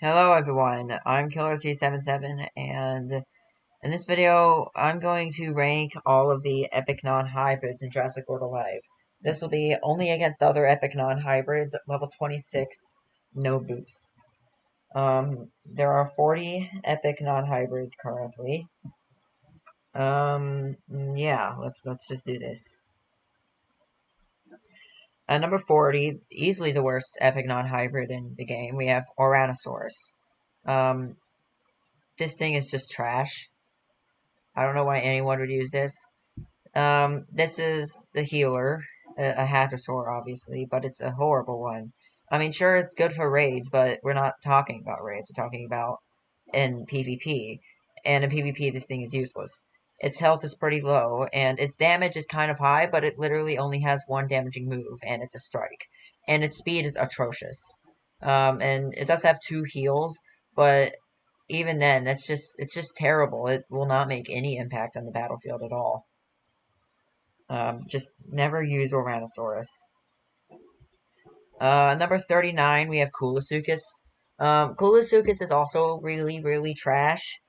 Hello everyone, I'm Killer377 and in this video I'm going to rank all of the epic non-hybrids in Jurassic World Alive. This will be only against other epic non-hybrids, level 26, no boosts. There are 40 epic non-hybrids currently. Yeah, let's just do this. At number 40, easily the worst epic non-hybrid in the game, we have Oranasaurus. This thing is just trash. I don't know why anyone would use this. This is the healer, a hadrosaur, obviously, but it's a horrible one. I mean, sure, it's good for raids, but we're not talking about raids. We're talking about in PvP. And in PvP, this thing is useless. Its health is pretty low, and its damage is kind of high, but it literally only has one damaging move, and it's a strike. And its speed is atrocious. And it does have 2 heals, but even then, it's just terrible. It will not make any impact on the battlefield at all. Just never use Oranasaurus. Number 39, we have Kulasukis. Kulasukis is also really trash.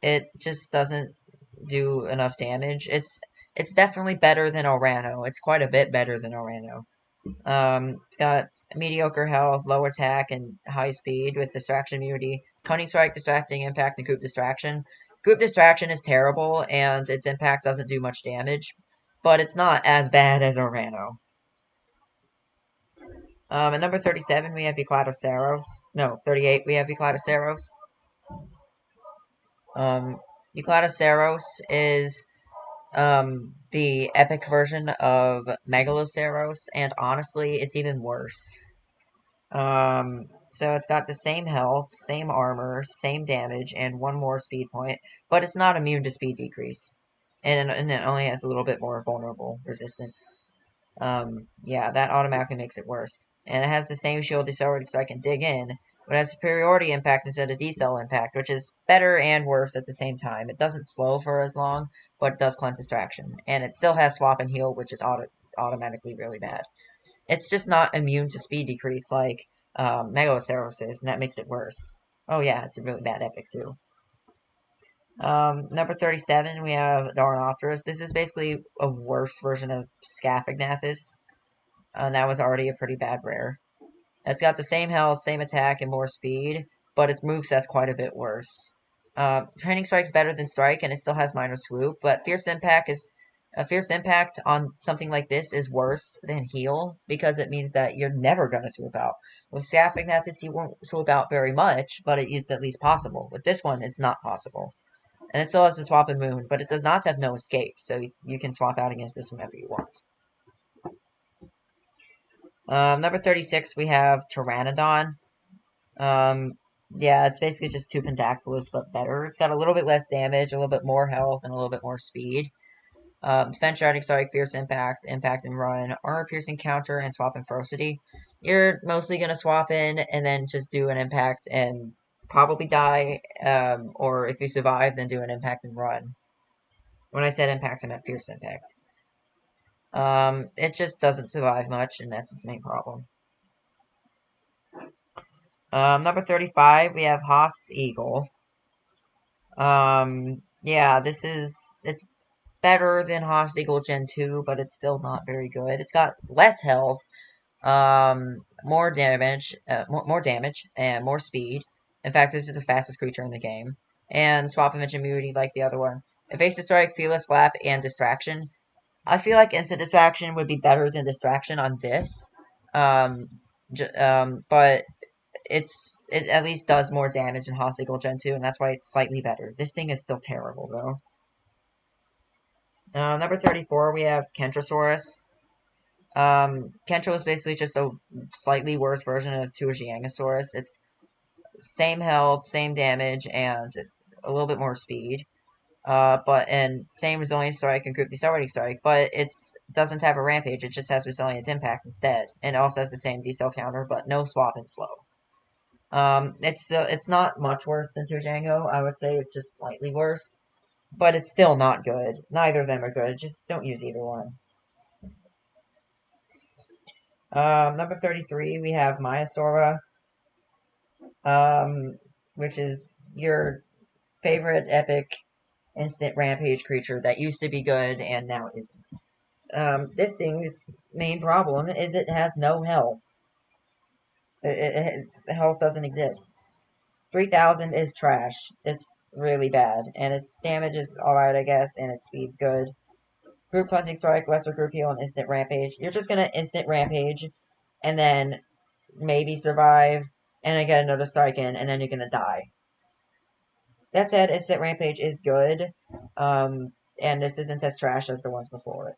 It just doesn't do enough damage. It's definitely better than Orano. It's quite a bit better than Orano. It's got mediocre health, low attack, and high speed with distraction immunity. Cunning Strike, Distracting Impact, and Group Distraction. Group Distraction is terrible, and its impact doesn't do much damage, but it's not as bad as Orano. At number 37, we have Eucladoceros. No, 38, we have Eucladoceros. Eucladoceros is the epic version of Megaloceros, and honestly, it's even worse. So it's got the same health, same armor, same damage, and 1 more speed point, but it's not immune to speed decrease. And it only has a little bit more vulnerable resistance. Yeah, that automatically makes it worse. And it has the same shield decelerating strike and dig in, but it has superiority impact instead of decel impact, which is better and worse at the same time. It doesn't slow for as long, but it does cleanse distraction. And it still has swap and heal, which is automatically really bad. It's just not immune to speed decrease like Megaloceros is, and that makes it worse. Oh yeah, it's a really bad epic too. Number 37, we have Darnos. This is basically a worse version of Sacrinotosaurus. That was already a pretty bad rare. It's got the same health, same attack, and more speed, but its moveset's quite a bit worse. Training Strike's better than Strike, and it still has minor swoop, but Fierce Impact on something like this is worse than Heal, because it means that you're never going to swoop out. With Sacrinotosaurus, you won't swoop out very much, but it's at least possible. With this one, it's not possible. And it still has the swap and moon, but it does not have no escape, so you can swap out against this whenever you want. Number 36, we have pteranodon. Yeah, it's basically just 2 Pentactylus, but better. It's got a little bit less damage, a little bit more health, and a little bit more speed. Defense, Sharding Strike, Fierce Impact, Impact and Run, Armor Piercing Counter, and Swap and Ferocity. You're mostly going to swap in and then just do an Impact and probably die, or if you survive, then do an Impact and Run. When I said Impact, I meant Fierce Impact. It just doesn't survive much, and that's its main problem. Number 35, we have Haast's Eagle. Yeah, it's better than Haast's Eagle Gen 2, but it's still not very good. It's got less health, more damage, and more speed. In fact, this is the fastest creature in the game. And swap image immunity like the other one. Evasive Strike, Fearless Flap, and Distraction. I feel like Instant Distraction would be better than Distraction on this. But it at least does more damage than Haast's Eagle Gen 2, and that's why it's slightly better. This thing is still terrible, though. Number 34, we have kentrosaurus. Kentro is basically just a slightly worse version of Eucladoceros. It's same health, same damage, and a little bit more speed. And same resilient strike and group decelerating strike, but it doesn't have a rampage. It just has resilient impact instead, and it also has the same decel counter, but no swap and slow. It's not much worse than Django. I would say it's just slightly worse, but it's still not good. Neither of them are good. Just don't use either one. Number 33, we have Sora. which is your favorite epic instant rampage creature that used to be good and now isn't. This thing's main problem is it has no health. Its health doesn't exist. 3000 is trash. It's really bad. And its damage is alright, I guess, and its speed's good. Group Cleansing Strike, Lesser Group Heal, and Instant Rampage. You're just gonna Instant Rampage, and then maybe survive, and then get another strike in, and then you're gonna die. That said, Instant Rampage is good, and this isn't as trash as the ones before it.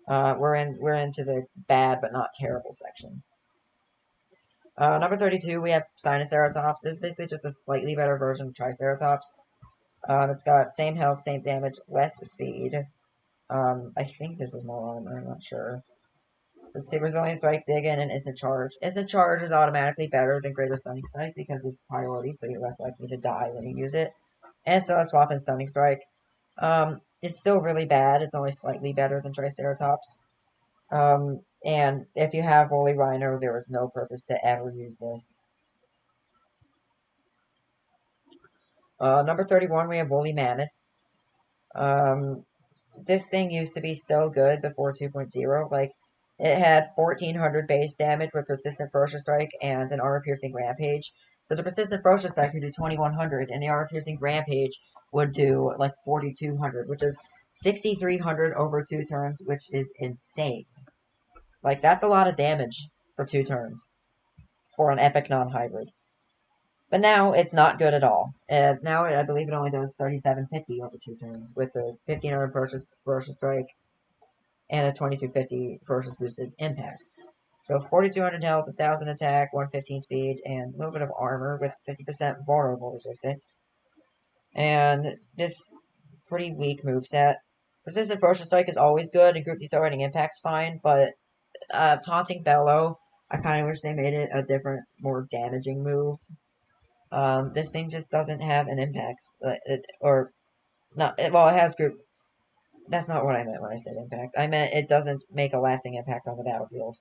We're into the bad but not terrible section. Number 32, we have Spinosaurus. This is basically just a slightly better version of Triceratops. It's got same health, same damage, less speed. I think this is more armor, I'm not sure. Let's see, Resilient Strike, Dig In, and Instant Charge. Instant Charge is automatically better than Greater Stunning Strike because it's priority, so you're less likely to die when you use it. And still a swap in Stunning Strike. It's still really bad. It's only slightly better than Triceratops. And if you have Woolly Rhino, there is no purpose to ever use this. Number 31, we have Woolly Mammoth. This thing used to be so good before 2.0. Like, it had 1400 base damage with Persistent Ferocious Strike and an Armor-Piercing Rampage. So the Persistent Ferocious Strike would do 2100, and the Armor-Piercing Rampage would do, like, 4200, which is 6300 over 2 turns, which is insane. Like, that's a lot of damage for 2 turns for an epic non-hybrid. But now, it's not good at all. Now, I believe it only does 3750 over 2 turns, with a 1500 Ferocious Strike and a 2250 Ferocious Boosted Impact. So 4200 health, 1000 attack, 115 speed, and a little bit of armor with 50% vulnerable resistance. And this pretty weak moveset. Persistent Ferocious Strike is always good, and Group Decelerating Impact's fine, but Taunting Bellow, I kind of wish they made it a different, more damaging move. This thing just doesn't have an impact, it has group. That's not what I meant when I said impact. I meant it doesn't make a lasting impact on the battlefield.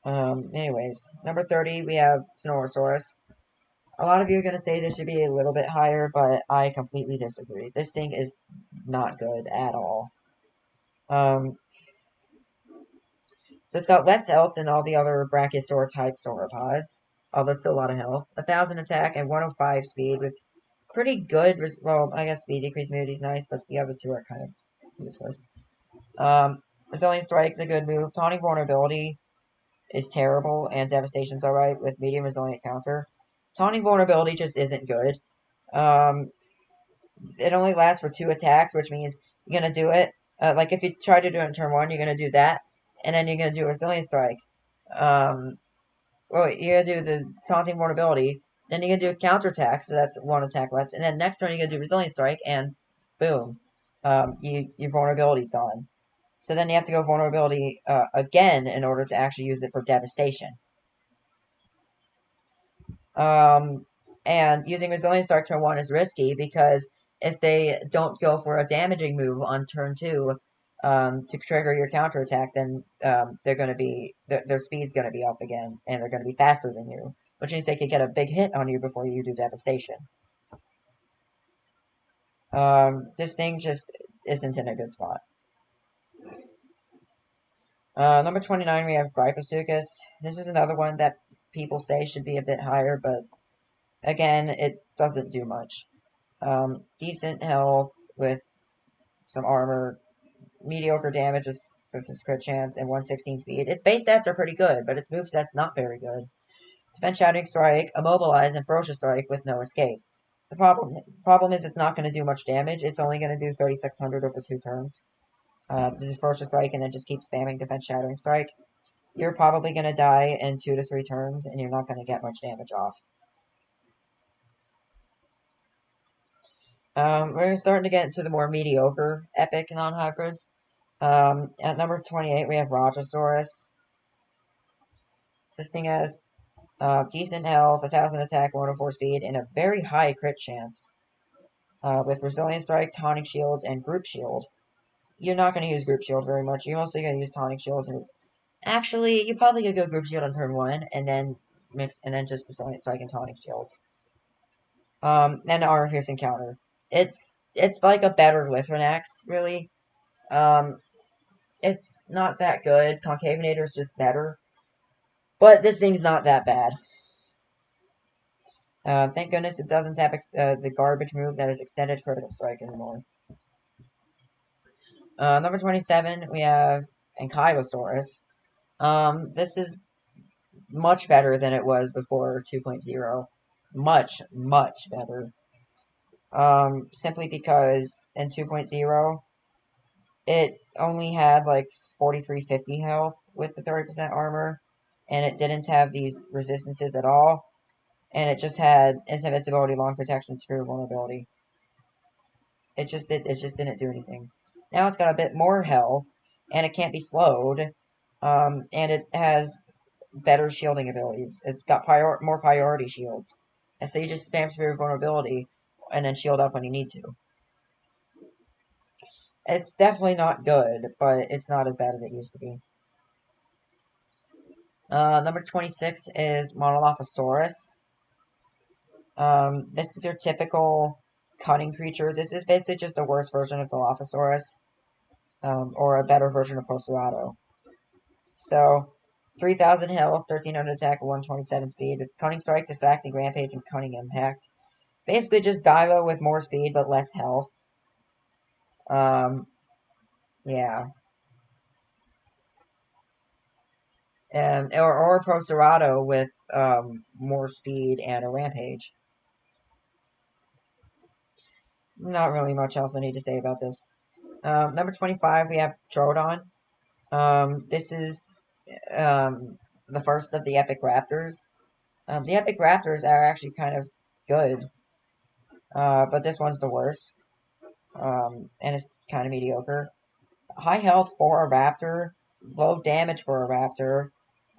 Anyways, number 30, we have sonorosaurus. A lot of you are going to say this should be a little bit higher, but I completely disagree. This thing is not good at all. So it's got less health than all the other brachiosaur type sauropods, although still a lot of health. 1000 attack and 105 speed with pretty good, well, I guess speed decrease immunity is nice, but the other two are kind of useless. Resilient Strike's a good move. Taunting Vulnerability is terrible, and Devastation's alright with medium resilient counter. Taunting Vulnerability just isn't good. It only lasts for 2 attacks, which means you're going to do it. Like, if you try to do it in turn 1, you're going to do that, and then you're going to do Resilient Strike. You're going to do the Taunting Vulnerability, then you're going to do a counterattack, so that's 1 attack left, and then next turn you're going to do Resilient Strike, and boom, your vulnerability's gone. So then you have to go Vulnerability again in order to actually use it for Devastation. And using Resilient Strike turn 1 is risky, because if they don't go for a damaging move on turn 2 to trigger your counterattack, then they're going to be their speed's going to be up again, and they're going to be faster than you, which means they could get a big hit on you before you do Devastation. This thing just isn't in a good spot. Number 29, we have Gryphosucus. This is another one that people say should be a bit higher, but again, it doesn't do much. Decent health with some armor, mediocre damage with its crit chance, and 116 speed. Its base stats are pretty good, but its moveset's not very good. Defense Shattering Strike, Immobilize, and Ferocious Strike with no escape. The problem is it's not going to do much damage. It's only going to do 3600 over 2 turns. Do Ferocious Strike and then just keep spamming Defense Shattering Strike. You're probably going to die in 2 to 3 turns, and you're not going to get much damage off. We're starting to get into the more mediocre epic non-hybrids. At number 28, we have Rajasaurus. This thing has decent health, 1000 attack, 104 speed, and a very high crit chance. With Resilient Strike, Tonic Shields, and Group Shield. You're not going to use Group Shield very much. You're mostly going to use Tonic Shields Actually, you probably could go group shield on turn 1, and then just strike and tonic shields. And armor piercing counter. It's like a better Lithronax, really. It's not that good. Concavenator is just better. But this thing's not that bad. Thank goodness it doesn't have the garbage move that is extended critical strike anymore. Number 27, we have ankylosaurus. This is much better than it was before 2.0. Much, much better. Simply because in 2.0, it only had like 4350 health with the 30% armor, and it didn't have these resistances at all, and it just had invincibility, long protection, spear vulnerability. It just didn't do anything. Now it's got a bit more health, and it can't be slowed, and it has better shielding abilities. It's got more priority shields, and so you just spam spear vulnerability, and then shield up when you need to. It's definitely not good, but it's not as bad as it used to be. Number 26 is monolophosaurus. This is your typical cutting creature. This is basically just a worse version of Dilophosaurus, or a better version of Procerado. So, 3,000 health, 1,300 attack, 127 speed, with Cunning Strike, Distracting Rampage, and Cunning Impact. Basically just Dilo with more speed but less health. Yeah. Or Procerado with more speed and a Rampage. Not really much else I need to say about this. Number 25, we have Troodon. This is the first of the Epic Raptors. The Epic Raptors are actually kind of good, but this one's the worst, and it's kind of mediocre. High health for a Raptor, low damage for a Raptor,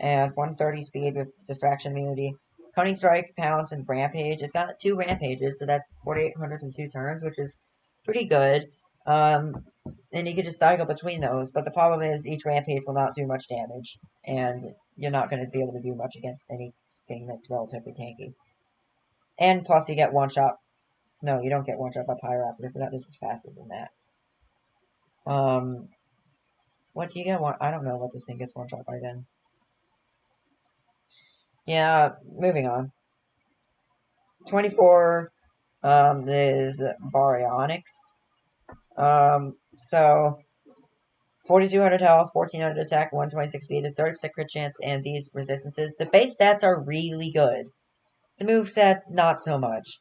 and 130 speed with distraction immunity. Cunning Strike, Pounce, and Rampage. It's got 2 Rampages, so that's 4,802 turns, which is pretty good. And you can just cycle between those, but the problem is each Rampage will not do much damage, and you're not going to be able to do much against anything that's relatively tanky. And plus you get one-shot. No, you don't get one-shot by Pyroraptor. For that, this is faster than that. What do you get? I don't know what this thing gets one-shot by then. Yeah, moving on. 24 is baryonyx. So 4,200 health, 1,400 attack, 126 speed, a 30% crit chance, and these resistances. The base stats are really good. The moveset, not so much.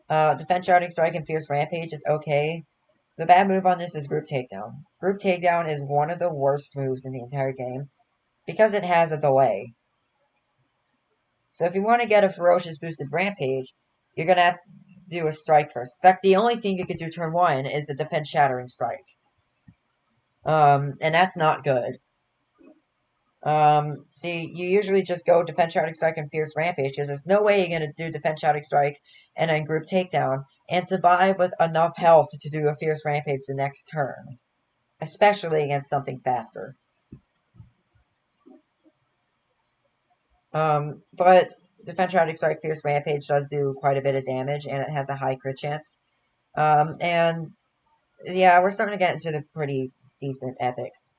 Defense Shouting Strike and Fierce Rampage is okay. The bad move on this is Group Takedown. Group Takedown is one of the worst moves in the entire game because it has a delay. So if you want to get a Ferocious Boosted Rampage, you're going to have to do a strike first. In fact, the only thing you could do turn 1 is the Defense Shattering Strike. And that's not good. See, you usually just go Defense Shouting Strike and Fierce Rampage, because there's no way you're going to do Defense Shouting Strike and then Group Takedown and survive with enough health to do a Fierce Rampage the next turn. Especially against something faster. But Defense Shouting Strike Fierce Rampage does do quite a bit of damage, and it has a high crit chance. And yeah, we're starting to get into the pretty decent epics.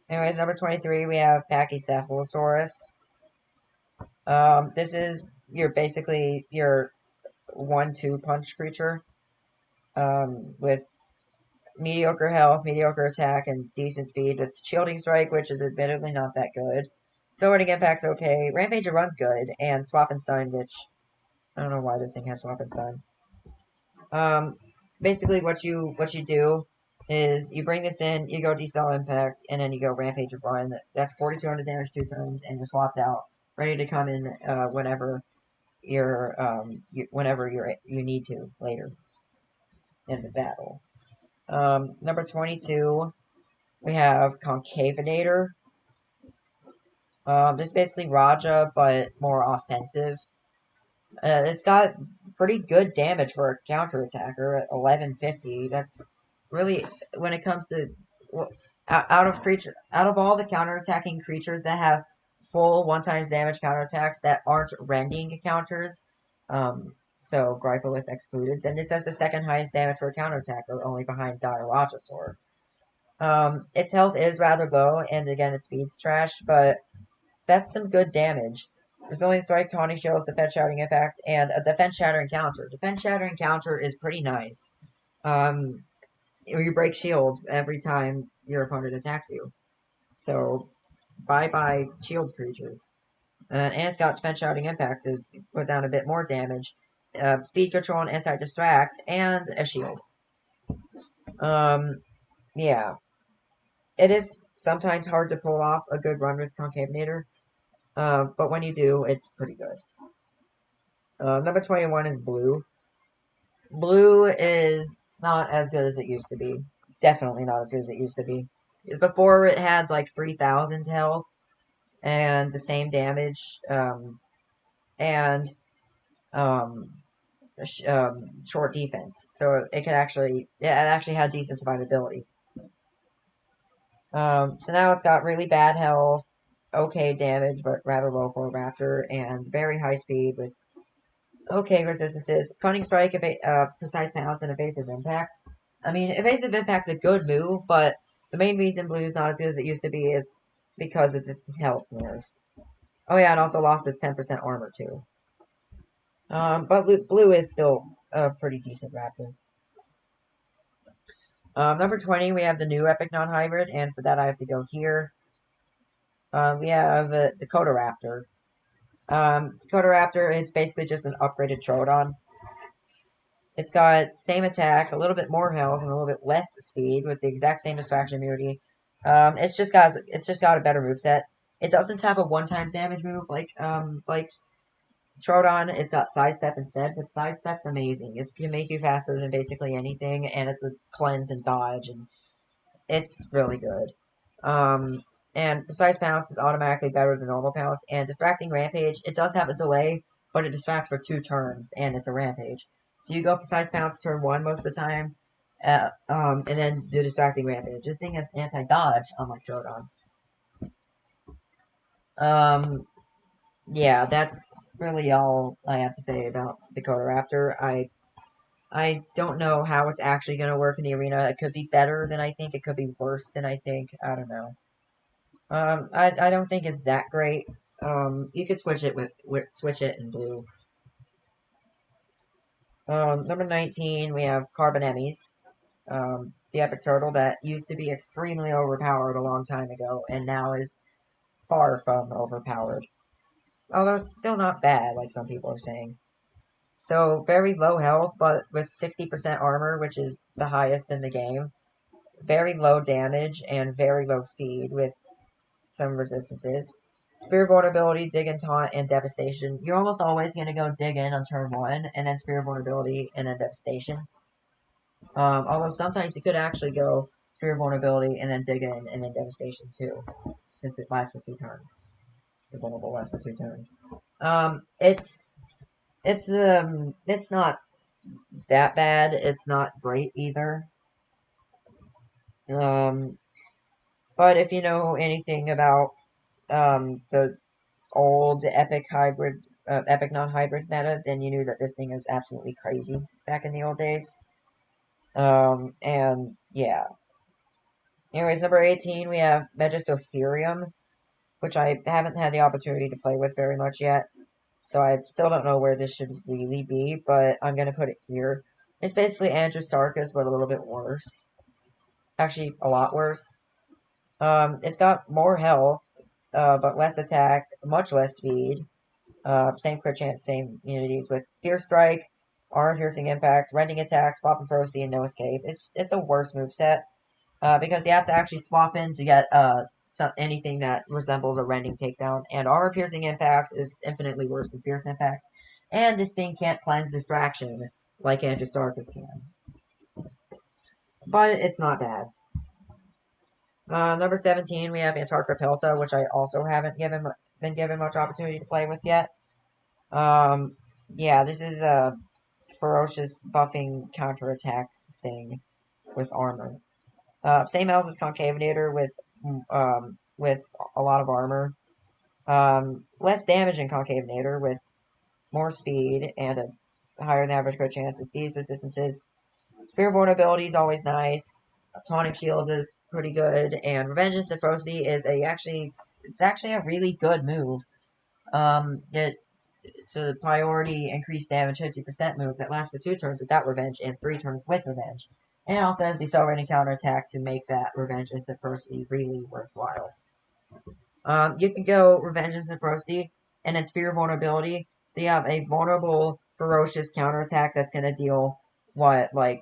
Anyways, number 23, we have Pachycephalosaurus. This is basically your 1-2 punch creature. With mediocre health, mediocre attack, and decent speed with Shielding Strike, which is admittedly not that good. Swording Impact's okay. Rampage runs good, and Swap and Stun, which I don't know why this thing has Swap and Stun. Basically what you do is you bring this in, you go Decel Impact, and then you go Rampage Run. That's 4,200 damage 2 turns, and you're swapped out, ready to come in whenever you need to later in the battle. Number 22, we have Concavenator. This is basically Raja, but more offensive. It's got pretty good damage for a counter attacker at 1150. That's really, when it comes to out of all the counterattacking creatures that have full 1x damage counterattacks that aren't rending counters, so Gryphosucu excluded, then this has the second highest damage for a counterattacker, only behind Rajasaurus. Its health is rather low, and again, its speed's trash, but that's some good damage. Resilient Strike, Taunting Shells, Defense Shattering Impact, and a Defense Shattering Counter. Defense Shattering Counter is pretty nice. You break shield every time your opponent attacks you. So, bye-bye shield creatures. And it's got Defense Shattering Impact to put down a bit more damage. Speed Control and Anti-Distract, and a shield. Yeah. It is sometimes hard to pull off a good run with Concavenator, but when you do, it's pretty good. Number 21 is Blue. Blue is not as good as it used to be. Definitely not as good as it used to be. Before, it had like 3,000 health and the same damage, and short defense. So it actually had decent survivability. So now it's got really bad health, okay damage, but rather low for a raptor, and very high speed with okay resistances. Cunning Strike, Precise Pounce, and Evasive Impact. I mean, Evasive Impact's a good move, but the main reason Blue's not as good as it used to be is because of the health nerf. Oh yeah, it also lost its 10% armor too. But Blue is still a pretty decent raptor. Number 20, we have the new Epic Non-Hybrid, and for that I have to go here. We have Dakotaraptor. Dakotaraptor, it's basically just an upgraded Troodon. It's got same attack, a little bit more health, and a little bit less speed with the exact same distraction immunity. It's just got a better moveset. It doesn't have a 1x damage move like Troodon. It's got Sidestep instead, but Sidestep's amazing. It can make you faster than basically anything, and it's a cleanse and dodge, and it's really good. And Precise Pounce is automatically better than normal Pounce, and Distracting Rampage, it does have a delay, but it distracts for 2 turns, and it's a Rampage. So you go Precise Pounce turn 1 most of the time, and then do Distracting Rampage. This thing has anti-dodge, unlike Troodon. Yeah, that's really all I have to say about Dakotaraptor. I don't know how it's actually going to work in the arena. It could be better than I think. It could be worse than I think. I don't know. I don't think it's that great. You could switch it switch it in Blue. Number 19, we have carbonemis. The epic turtle that used to be extremely overpowered a long time ago, and now is far from overpowered. Although it's still not bad, like some people are saying. So, very low health, but with 60% armor, which is the highest in the game. Very low damage, and very low speed, with some resistances. Spear Vulnerability, Dig and Taunt, and Devastation. You're almost always going to go Dig in on turn 1, and then Spear Vulnerability, and then Devastation. Although sometimes you could actually go Spear Vulnerability, and then Dig in, and then Devastation too, since it lasts for 2 turns. The vulnerable lasts for 2 turns. It's not that bad. It's not great either. But if you know anything about the old Epic non-hybrid meta, then you knew that this thing is absolutely crazy back in the old days. And yeah. Anyways, number 18, we have Magisto Cerium, which I haven't had the opportunity to play with very much yet. So I still don't know where this should really be, but I'm going to put it here. It's basically Antarctica, but a little bit worse. Actually, a lot worse. It's got more health, but less attack, much less speed. Same crit chance, same immunities with Fierce Strike, Armor Piercing Impact, Rending Attack, Swap and Ferocity, and No Escape. It's a worse moveset, because you have to actually swap in to get anything that resembles a Rending Takedown, and Armor Piercing Impact is infinitely worse than Fierce Impact, and this thing can't cleanse Distraction like Ankylosaurus can. But it's not bad. Number 17, we have Antarctica Pelta, which I also haven't been given much opportunity to play with yet. Yeah, this is a ferocious buffing counterattack thing with armor. Same health as concavenator with a lot of armor. Less damage in concavenator with more speed and a higher than average crit chance with these resistances. Spear vulnerability is always nice. Tonic shield is pretty good, and Revengeance and Ferocity is it's actually a really good move. It's a priority increased damage 50% move that lasts for 2 turns without revenge and 3 turns with revenge. And also has the accelerating counterattack to make that Revengeance and Ferocity really worthwhile. You can go Revengeance and Ferocity and then Spear vulnerability. So you have a vulnerable ferocious counterattack that's gonna deal like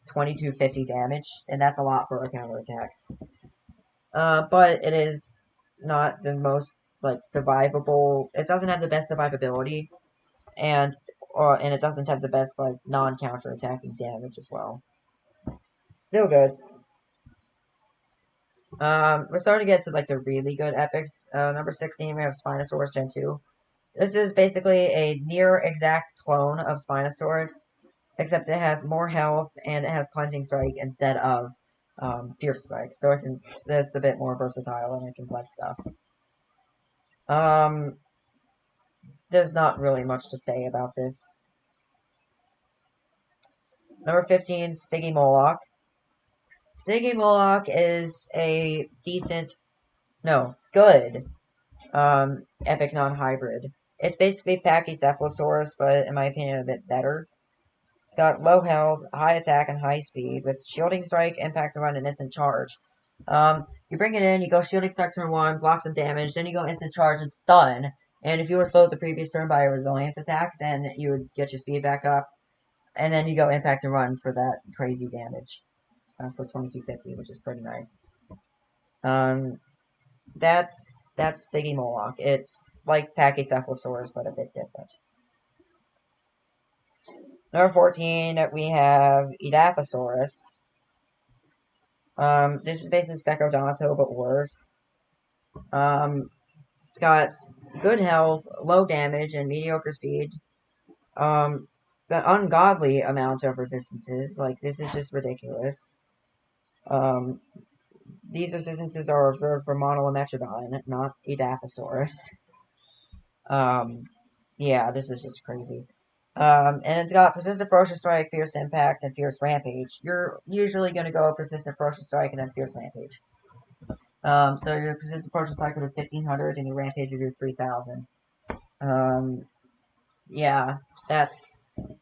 2250 damage, and that's a lot for a counterattack. But it is not the most survivable. It doesn't have the best survivability, and it doesn't have the best non-counterattacking damage as well. Still good. We're starting to get to the really good epics. Number 16, we have Spinosaurus Gen 2. This is basically a near exact clone of Spinosaurus, except it has more health and it has Cleansing Strike instead of Fierce Strike, so it's a bit more versatile and it can collect stuff. There's not really much to say about this. Number 15, Stiggy Moloch. Stiggy Moloch is a good epic non-hybrid. It's basically Pachycephalosaurus, but in my opinion a bit better. It's got low health, high attack, and high speed, with Shielding Strike, Impact Run, and Instant Charge. You bring it in, you go Shielding Strike turn 1, block some damage, then you go Instant Charge and Stun, and if you were slowed the previous turn by a Resilience attack, then you would get your speed back up, and then you go Impact and Run for that crazy damage, for 2250, which is pretty nice. That's Stiggy Moloch. It's like Pachycephalosaurus, but a bit different. Number 14, we have Evaposaurus. This is basically Sacrinotosaurus, but worse. It's got good health, low damage, and mediocre speed. The ungodly amount of resistances, this is just ridiculous. These resistances are reserved for monolophosaurus, not Evaposaurus. Yeah, this is just crazy. And it's got Persistent Ferocious Strike, Fierce Impact, and Fierce Rampage. You're usually going to go Persistent Ferocious Strike and then Fierce Rampage. So your Persistent Ferocious Strike would do 1500 and your Rampage would do 3000. Yeah, that's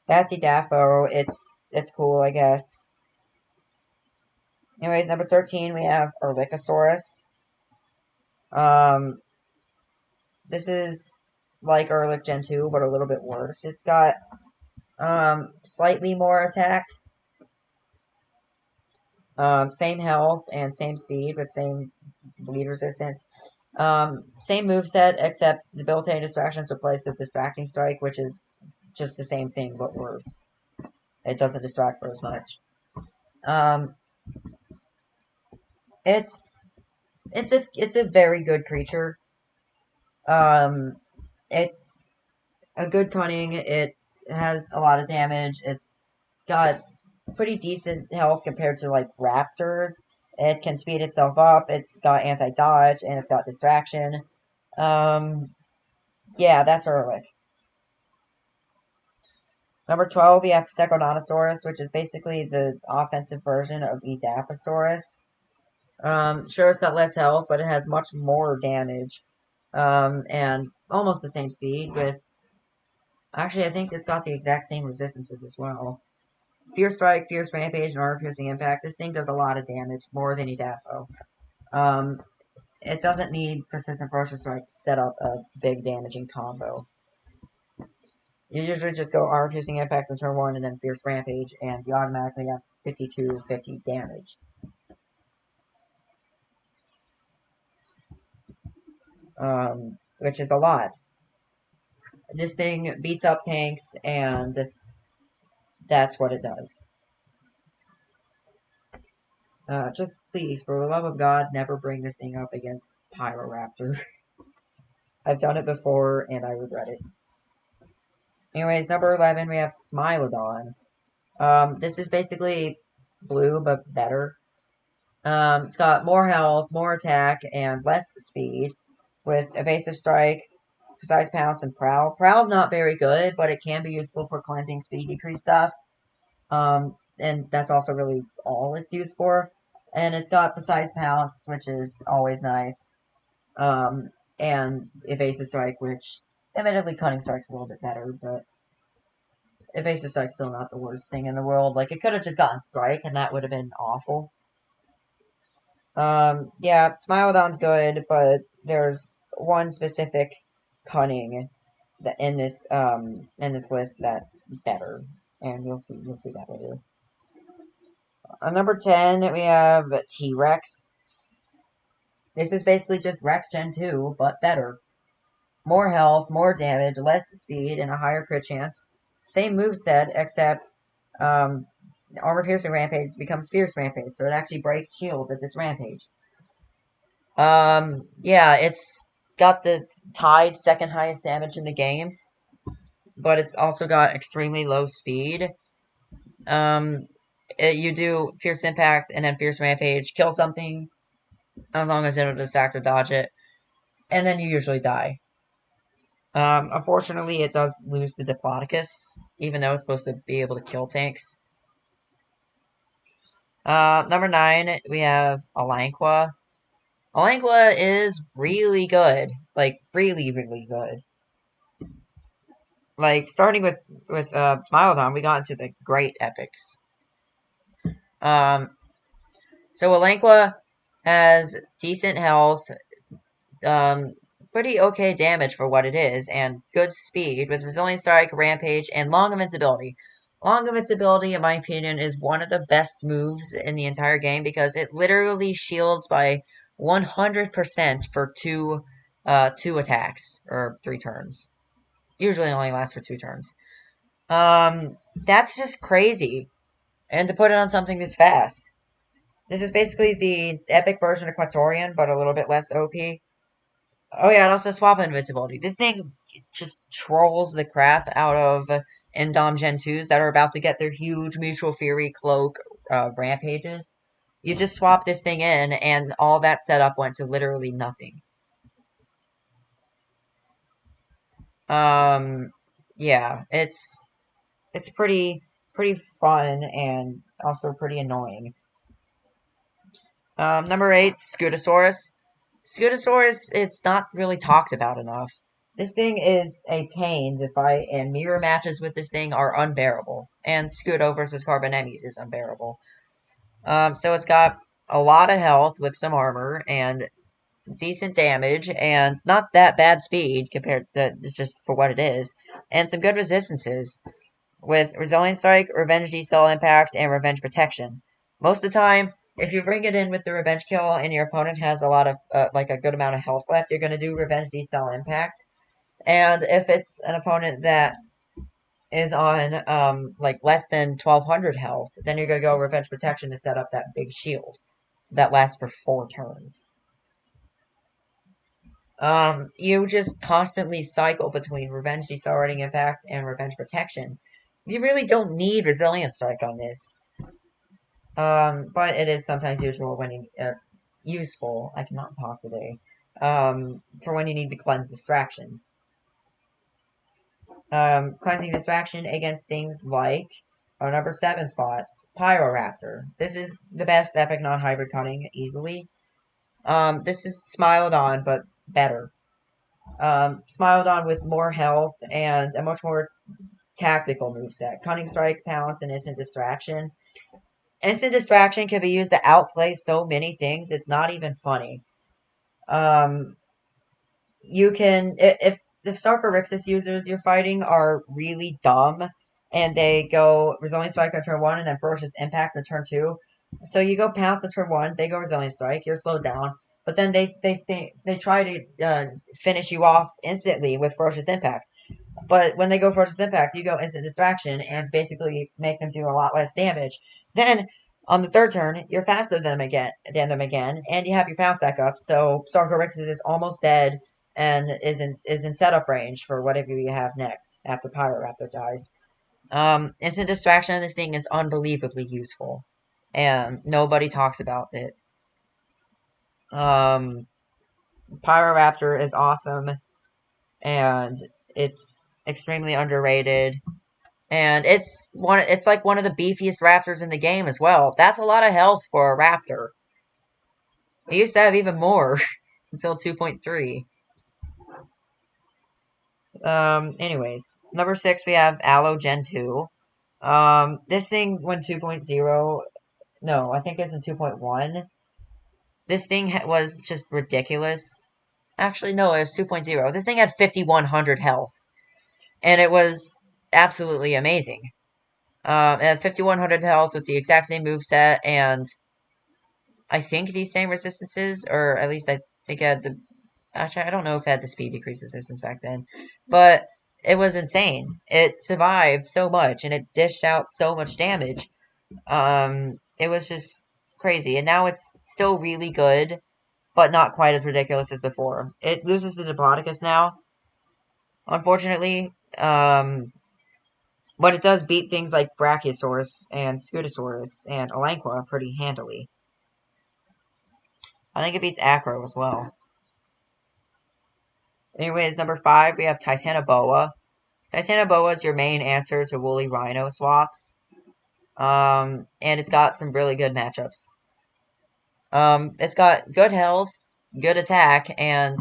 Edafo. It's cool, I guess. Anyways, number 13, we have Erlichiasaurus. This is like Erlich Gen 2, but a little bit worse. It's got slightly more attack, same health, and same speed, but same bleed resistance. Same moveset, except debilitating distractions replaced with distracting strike, which is just the same thing, but worse. It doesn't distract for as much. It's a very good creature. It's a good cunning. It has a lot of damage. It's got pretty decent health compared to raptors. It can speed itself up. It's got anti-dodge and it's got distraction. Yeah, that's Erlich. Number 12, we have Sacrinotosaurus, which is basically the offensive version of Evaposaurus. Sure, it's got less health, but it has much more damage. And almost the same speed with... Actually, I think it's got the exact same resistances as well. Fierce Strike, Fierce Rampage, and Armor-Piercing Impact. This thing does a lot of damage, more than Edafo. It doesn't need Persistent Ferocious Strike to set up a big damaging combo. You usually just go Armor-Piercing Impact on turn 1 and then Fierce Rampage, and you automatically have 5250 damage. Which is a lot. This thing beats up tanks, and that's what it does. Just please, for the love of God, never bring this thing up against Pyroraptor. I've done it before, and I regret it. Anyways, number 11, we have Smilodon. This is basically blue, but better. It's got more health, more attack, and less speed, with evasive strike, precise pounce, and prowl. Prowl's not very good, but it can be useful for cleansing speed decrease stuff. And that's also really all it's used for. And it's got precise pounce, which is always nice. And evasive strike, which admittedly cunning strike's a little bit better, but evasive strike's still not the worst thing in the world. Like, it could have just gotten strike, and that would have been awful. Yeah, Smilodon's good, but there's one specific cunning that in this list that's better, and you'll see that later. On number 10, we have T-Rex. This is basically just Rex Gen 2, but better. More health, more damage, less speed, and a higher crit chance. Same moveset, except Armor Piercing Rampage becomes Fierce Rampage, so it actually breaks shields at its Rampage. Yeah, it's got the tied second highest damage in the game, but it's also got extremely low speed. You do Fierce Impact and then Fierce Rampage, kill something, as long as it'll distract or dodge it, and then you usually die. Unfortunately, it does lose the Diplodocus, even though it's supposed to be able to kill tanks. Number 9, we have Alanqua. Alanqua is really good. Like, really, really good. Like, starting with Smilodon, we got into the great epics. So Alanqua has decent health, pretty okay damage for what it is, and good speed with Resilient Strike, Rampage, and Long Invincibility. Long Invincibility, in my opinion, is one of the best moves in the entire game because it literally shields by 100% for two attacks, or 3 turns. Usually only lasts for 2 turns. That's just crazy. And to put it on something this fast. This is basically the epic version of Quatorian, but a little bit less OP. Oh yeah, and also swap invincibility. This thing just trolls the crap out of Endom Gen 2s that are about to get their huge Mutual Fury Cloak rampages. You just swap this thing in, and all that setup went to literally nothing. Yeah, it's pretty fun and also pretty annoying. Number 8, Scutosaurus. Scutosaurus, it's not really talked about enough. This thing is a pain to fight, and mirror matches with this thing are unbearable. And Scuto versus carbonemis is unbearable. So it's got a lot of health with some armor, and decent damage, and not that bad speed compared to just for what it is, and some good resistances with Resilient Strike, Revenge Decel Impact, and Revenge Protection. Most of the time, if you bring it in with the Revenge Kill and your opponent has a lot of, like a good amount of health left, you're going to do Revenge Decel Impact. And if it's an opponent that is on, like, less than 1200 health, then you're going to go Revenge Protection to set up that big shield that lasts for 4 turns. You just constantly cycle between Revenge Decelerating Impact and Revenge Protection. You really don't need Resilient Strike on this. But it is sometimes useful when you, useful, I cannot talk today, for when you need to cleanse distraction. Cleansing distraction against things like our number 7 spot, Pyroraptor. This is the best epic non-hybrid cunning, easily. This is Smilodon, but better. Smilodon with more health and a much more tactical moveset. Cunning Strike, Pounce, and Instant Distraction. Instant Distraction can be used to outplay so many things, it's not even funny. You can, if Sarcorixis users you're fighting are really dumb, and they go Resilient Strike on turn 1 and then Ferocious Impact on turn 2, so you go Pounce on turn 1, they go Resilient Strike, you're slowed down, but then they try to finish you off instantly with Ferocious Impact. But when they go Ferocious Impact, you go Instant Distraction and basically make them do a lot less damage. Then, on the 3rd turn, you're faster than them again, and you have your Pounce back up, so Sarcorixis is almost dead and is in setup range for whatever you have next after Pyroraptor dies. Instant Distraction on this thing is unbelievably useful, and nobody talks about it. Pyroraptor is awesome, and it's extremely underrated. And it's like one of the beefiest raptors in the game as well. That's a lot of health for a raptor. It used to have even more until 2.3. Anyways, number 6 we have Gen 2. This thing went 2.0. No, I think it's in 2.1. This thing was just ridiculous. Actually, no, it was 2.0. This thing had 5,100 health. And it was absolutely amazing. It had 5,100 health with the exact same moveset, and I think these same resistances, or at least I think it had the... Actually, I don't know if it had the speed decrease resistance back then. But it was insane. It survived so much, and it dished out so much damage. It was just crazy. And now it's still really good, but not quite as ridiculous as before. It loses to Diplodocus now, unfortunately. But it does beat things like Brachiosaurus and Scutosaurus and Elanqua pretty handily. I think it beats Acro as well. Anyways, number 5, we have Titanoboa. Titanoboa is your main answer to woolly rhino swaps. And it's got some really good matchups. It's got good health, good attack, and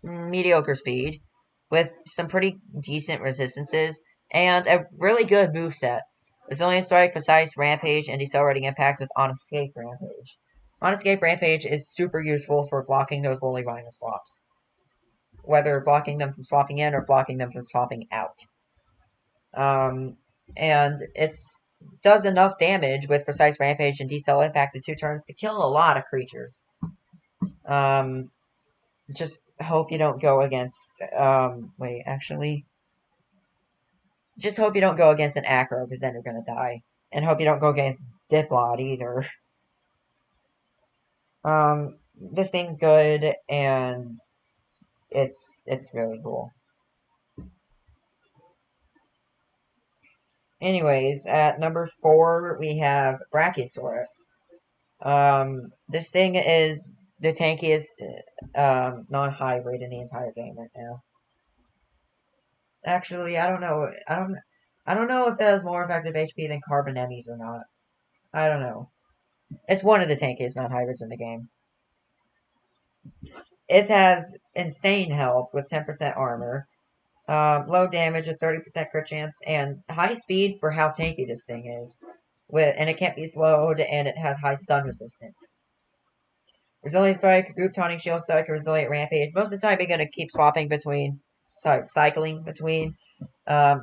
mediocre speed, with some pretty decent resistances, and a really good moveset. Resilient Strike, Precise Rampage, and Decelerating Impact with On Escape Rampage. On Escape Rampage is super useful for blocking those woolly rhino swaps. Whether blocking them from swapping in or blocking them from swapping out. And it does enough damage with Precise Rampage and Decel Impact in 2 turns to kill a lot of creatures. Just hope you don't go against, just hope you don't go against an Acro, because then you're gonna die. And hope you don't go against Diplod either. This thing's good, and it's really cool. Anyways, at number 4, we have Brachiosaurus. This thing is the tankiest non-hybrid in the entire game right now. Actually, I don't know. I don't know if it has more effective HP than carbonemis or not. I don't know. It's one of the tankiest non-hybrids in the game. It has insane health with 10% armor, low damage with 30% crit chance, and high speed for how tanky this thing is. And it can't be slowed, and it has high stun resistance. Resilient Strike, Group Taunting Shield Strike, Resilient Rampage. Most of the time, you're going to keep cycling between the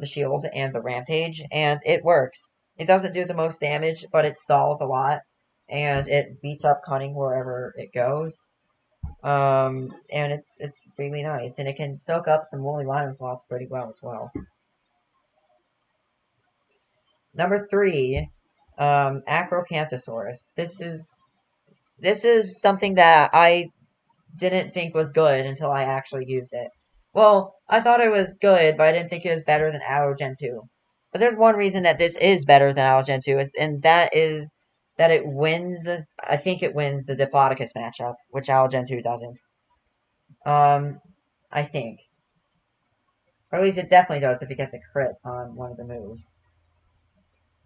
Shield and the Rampage, and it works. It doesn't do the most damage, but it stalls a lot, and it beats up Cunning wherever it goes. And it's really nice, and it can soak up some woolly rhino swaps pretty well as well. Number 3, Acrocanthosaurus. This is something that I didn't think was good until I actually used it. Well, I thought it was good, but I didn't think it was better than Gen 2. But there's one reason that this is better than Gen 2, and that is that it wins, I think it wins the Diplodocus matchup, which Gen 2 doesn't. I think. Or at least it definitely does if it gets a crit on one of the moves.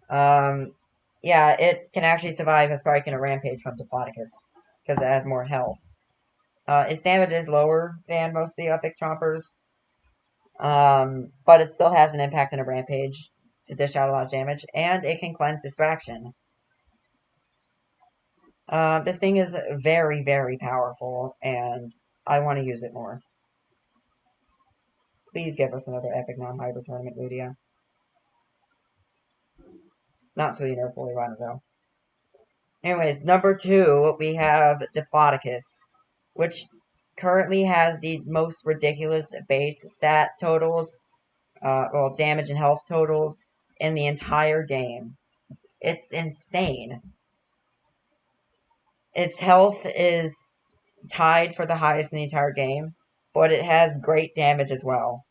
Yeah, it can actually survive a strike and a rampage from Diplodocus, because it has more health. Its damage is lower than most of the Epic Chompers, but it still has an impact and a rampage to dish out a lot of damage, and it can cleanse Distraction. This thing is very, very powerful, and I want to use it more. Please give us another Epic non-hybrid tournament, Ludia. Not so you know fully run, though. Anyways, number 2, we have Diplodocus, which currently has the most ridiculous base stat totals, damage and health totals in the entire game. It's insane. Its health is tied for the highest in the entire game, but it has great damage as well.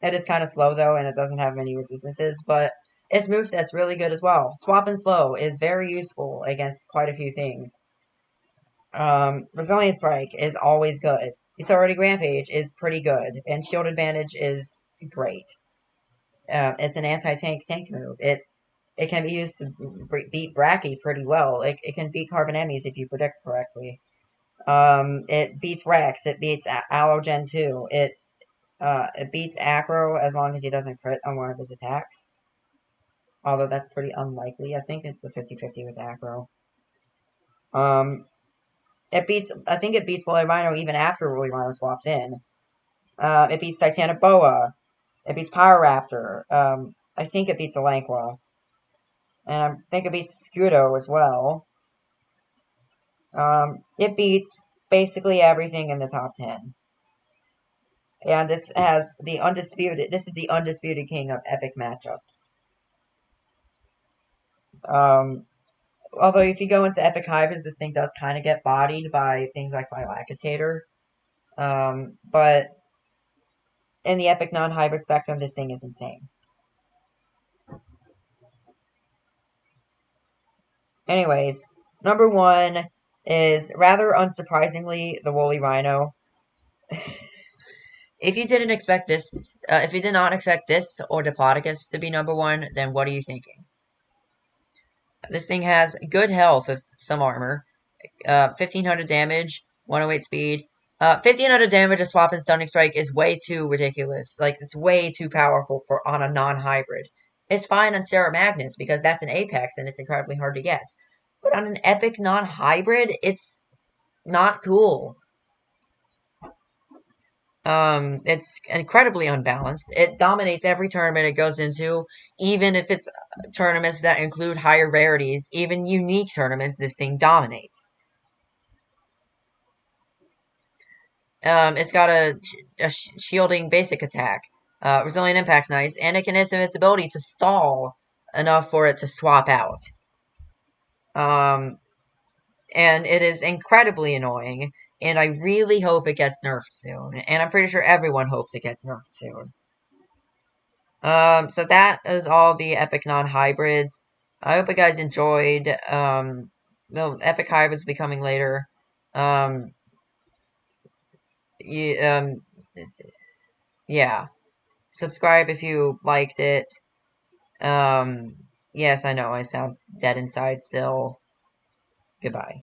It is kind of slow, though, and it doesn't have many resistances, but its moveset's really good as well. Swap and Slow is very useful against quite a few things. Resilient Strike is always good. Authority Rampage is pretty good, and Shield Advantage is great. It's an anti-tank tank move. It can be used to beat Bracky pretty well. It can beat carbonemis if you predict correctly. It beats Rex. It beats Allogen 2. It beats Acro as long as he doesn't crit on one of his attacks. Although that's pretty unlikely. I think it's a 50-50 with Acro. I think it beats Woolly Rhino even after Woolly Rhino swaps in. It beats Titanoboa. It beats Pyroraptor. I think it beats Elanqua. And I think it beats Scudo as well. It beats basically everything in the top 10. And this is the undisputed king of epic matchups. Although if you go into epic hybrids, this thing does kind of get bodied by things like Lacaitator. But in the epic non-hybrid spectrum, this thing is insane. Anyways, number 1 is, rather unsurprisingly, the Woolly Rhino. If you didn't expect this, if you did not expect this or Diplodocus to be number 1, then what are you thinking? This thing has good health with some armor, 1500 damage, 108 speed. 1500 damage, a swap and stunning strike is way too ridiculous. Like, it's way too powerful for on a non-hybrid. It's fine on Sarah Magnus because that's an Apex and it's incredibly hard to get. But on an epic non-hybrid, it's not cool. It's incredibly unbalanced. It dominates every tournament it goes into, even if it's tournaments that include higher rarities, even unique tournaments, this thing dominates. It's got a shielding basic attack. Resilient Impact's nice, and it can use its ability to stall enough for it to swap out. And it is incredibly annoying, and I really hope it gets nerfed soon. And I'm pretty sure everyone hopes it gets nerfed soon. So that is all the epic non-hybrids. I hope you guys enjoyed. The epic hybrids will be coming later. Yeah. Subscribe if you liked it. Yes, I know I sound dead inside still. Goodbye.